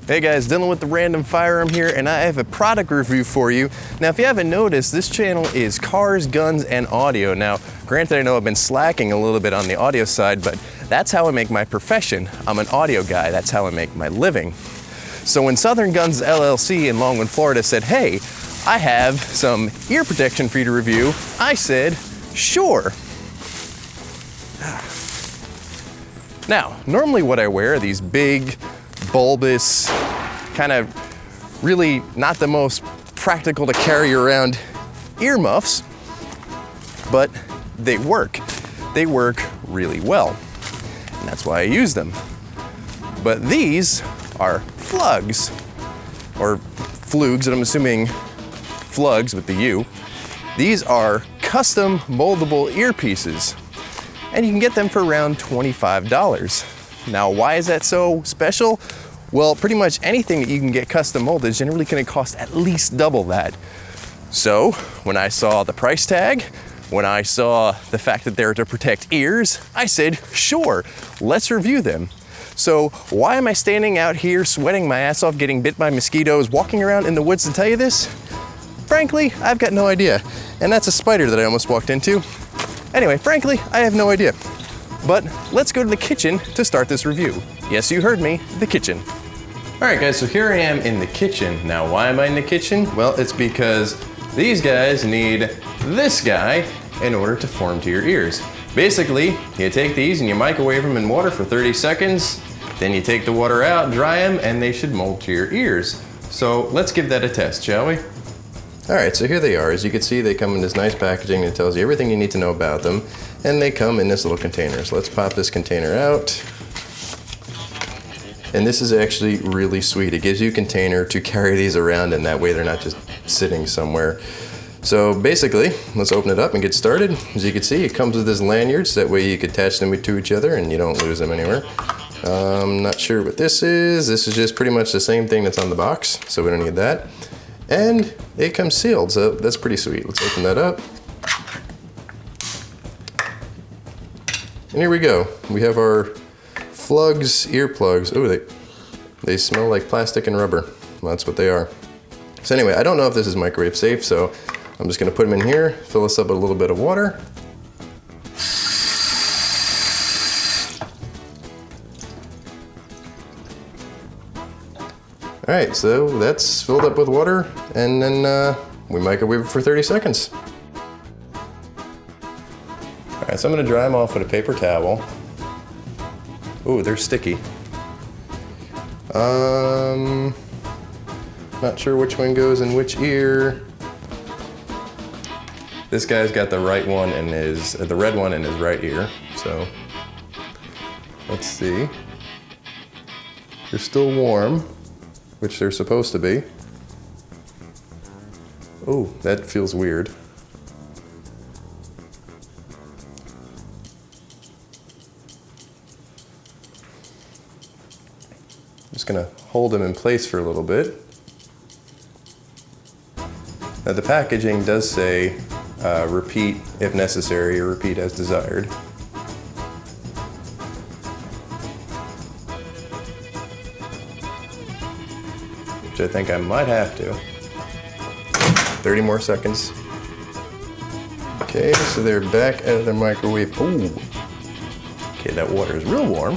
Hey guys, Dylan with the Random Firearm here, and I have a product review for you. Now, if you haven't noticed, this channel is cars, guns, and audio. Now, granted, I know I've been slacking a little bit on the audio side, but that's how I make my profession. I'm an audio guy. That's how I make my living. So when Southern Guns LLC in Longwood, Florida said, hey, I have some ear protection for you to review, I said, sure. Now, normally what I wear are these big, bulbous, kind of really not the most practical to carry around earmuffs, but they work. They work really well, and that's why I use them. But these are Flugz, or Flugz, and I'm assuming Flugz with the U. These are custom moldable earpieces, and you can get them for around $25. Now, why is that so special? Well, pretty much anything that you can get custom molded is generally gonna cost at least double that. So, when I saw the price tag, when I saw the fact that they're to protect ears, I said, sure, let's review them. So, why am I standing out here sweating my ass off, getting bit by mosquitoes, walking around in the woods to tell you this? Frankly, I've got no idea. And that's a spider that I almost walked into. Anyway, frankly, I have no idea. But let's go to the kitchen to start this review. Yes, you heard me, the kitchen. All right guys, so here I am in the kitchen. Now, why am I in the kitchen? Well, it's because these guys need this guy in order to form to your ears. Basically, you take these and you microwave them in water for 30 seconds, then you take the water out, dry them, and they should mold to your ears. So let's give that a test, shall we? All right, so here they are. As you can see, they come in this nice packaging that tells you everything you need to know about them, and they come in this little container. So let's pop this container out. And this is actually really sweet. It gives you a container to carry these around, and that way they're not just sitting somewhere. So basically, let's open it up and get started. As you can see, it comes with this lanyard, so that way you can attach them to each other and you don't lose them anywhere. I'm not sure what this is. This is just pretty much the same thing that's on the box, so we don't need that. And it comes sealed, so that's pretty sweet. Let's open that up. And here we go. We have our Flugz earplugs. Oh, they smell like plastic and rubber. Well, that's what they are. So anyway, I don't know if this is microwave safe, so I'm just gonna put them in here, fill this up with a little bit of water. All right, so that's filled up with water, and then we microwave it for 30 seconds. All right, so I'm gonna dry them off with a paper towel. Ooh, they're sticky. Not sure which one goes in which ear. This guy's got the right one in the red one in his right ear, so let's see. They're still warm, which they're supposed to be. Oh, that feels weird. Just gonna hold them in place for a little bit. Now the packaging does say repeat if necessary or repeat as desired. Which I think I might have to. 30 more seconds. Okay, so they're back out of the microwave. Ooh. Okay, that water is real warm.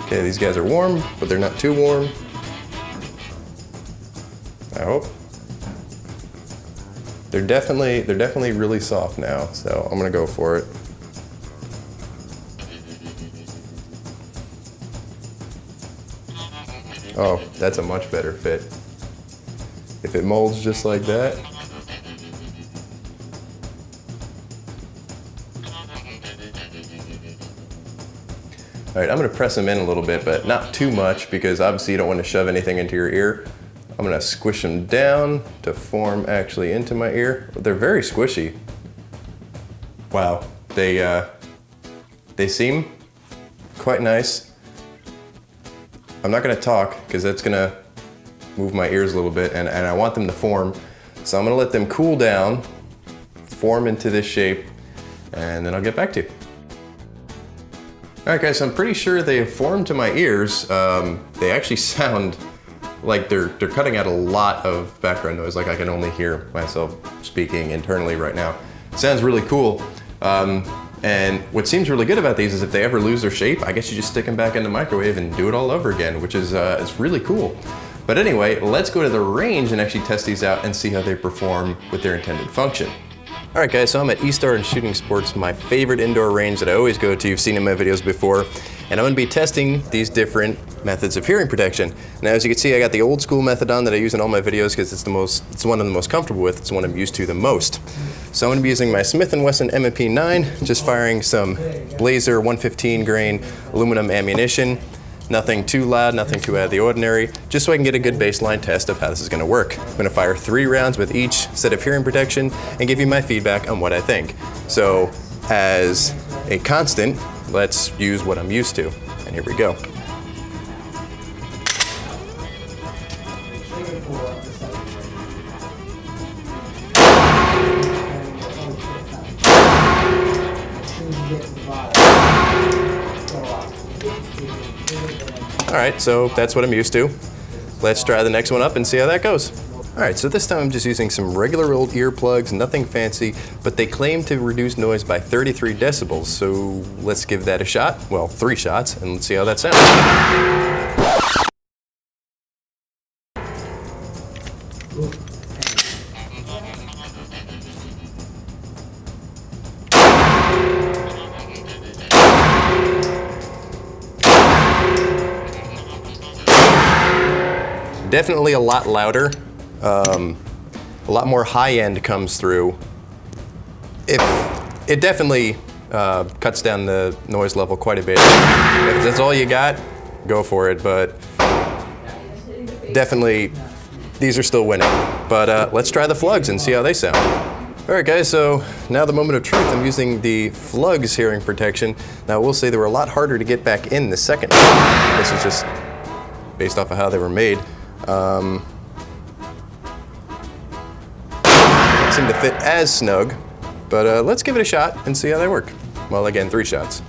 Okay, these guys are warm, but they're not too warm. I hope. They're definitely really soft now, so I'm gonna go for it. Oh, that's a much better fit. If it molds just like that. All right, I'm gonna press them in a little bit, but not too much, because obviously you don't want to shove anything into your ear. I'm gonna squish them down to form actually into my ear. They're very squishy. Wow, they seem quite nice. I'm not gonna talk, because that's gonna move my ears a little bit, and I want them to form. So I'm gonna let them cool down, form into this shape, and then I'll get back to you. All right, guys, so I'm pretty sure they have formed to my ears. They actually sound like they're cutting out a lot of background noise, like I can only hear myself speaking internally right now. It sounds really cool. And what seems really good about these is if they ever lose their shape, I guess you just stick them back in the microwave and do it all over again, which is it's really cool. But anyway, let's go to the range and actually test these out and see how they perform with their intended function. All right, guys, so I'm at eStar Shooting Sports, my favorite indoor range that I always go to. You've seen in my videos before. And I'm gonna be testing these different methods of hearing protection. Now, as you can see, I got the old school method on that I use in all my videos because it's the one I'm the most comfortable with. It's the one I'm used to the most. So I'm gonna be using my Smith & Wesson M&P 9, just firing some Blazer 115 grain aluminum ammunition. Nothing too loud, nothing too out of the ordinary, just so I can get a good baseline test of how this is gonna work. I'm gonna fire 3 rounds with each set of hearing protection and give you my feedback on what I think. So, as a constant, let's use what I'm used to. And here we go. All right, so that's what I'm used to. Let's try the next one up and see how that goes. All right, so this time I'm just using some regular old earplugs, nothing fancy, but they claim to reduce noise by 33 decibels. So let's give that a shot. Well, 3 shots, and let's see how that sounds. Definitely a lot louder. A lot more high end comes through. It definitely cuts down the noise level quite a bit. If that's all you got, go for it, but definitely these are still winning. But let's try the Flugz and see how they sound. All right, guys, so now the moment of truth. I'm using the Flugz hearing protection. Now, I will say they were a lot harder to get back in the second time. This is just based off of how they were made. Don't seem to fit as snug, but let's give it a shot and see how they work. Well, again, 3 shots.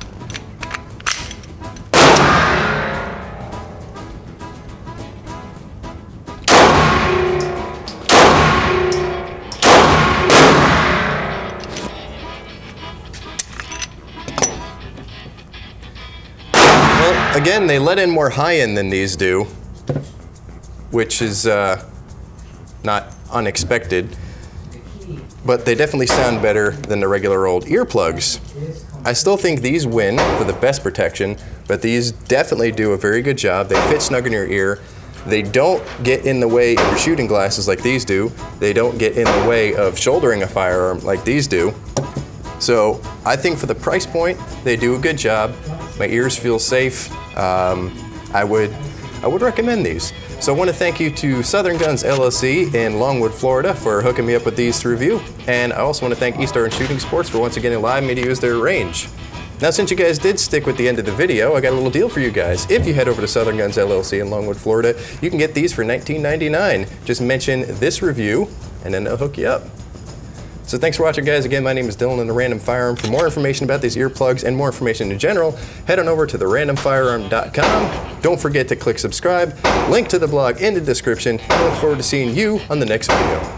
Well, again, they let in more high end than these do, which is not unexpected, but they definitely sound better than the regular old earplugs. I still think these win for the best protection, but these definitely do a very good job. They fit snug in your ear. They don't get in the way of your shooting glasses like these do. They don't get in the way of shouldering a firearm like these do. So I think for the price point, they do a good job. My ears feel safe. I would recommend these. So I want to thank you to Southern Guns LLC in Longwood, Florida for hooking me up with these to review. And I also want to thank eStar Shooting Sports for once again allowing me to use their range. Now, since you guys did stick with the end of the video, I got a little deal for you guys. If you head over to Southern Guns LLC in Longwood, Florida, you can get these for $19.99. Just mention this review and then they'll hook you up. So thanks for watching, guys. Again, my name is Dylan in the Random Firearm. For more information about these earplugs and more information in general, head on over to therandomfirearm.com. Don't forget to click subscribe, link to the blog in the description, and I look forward to seeing you on the next video.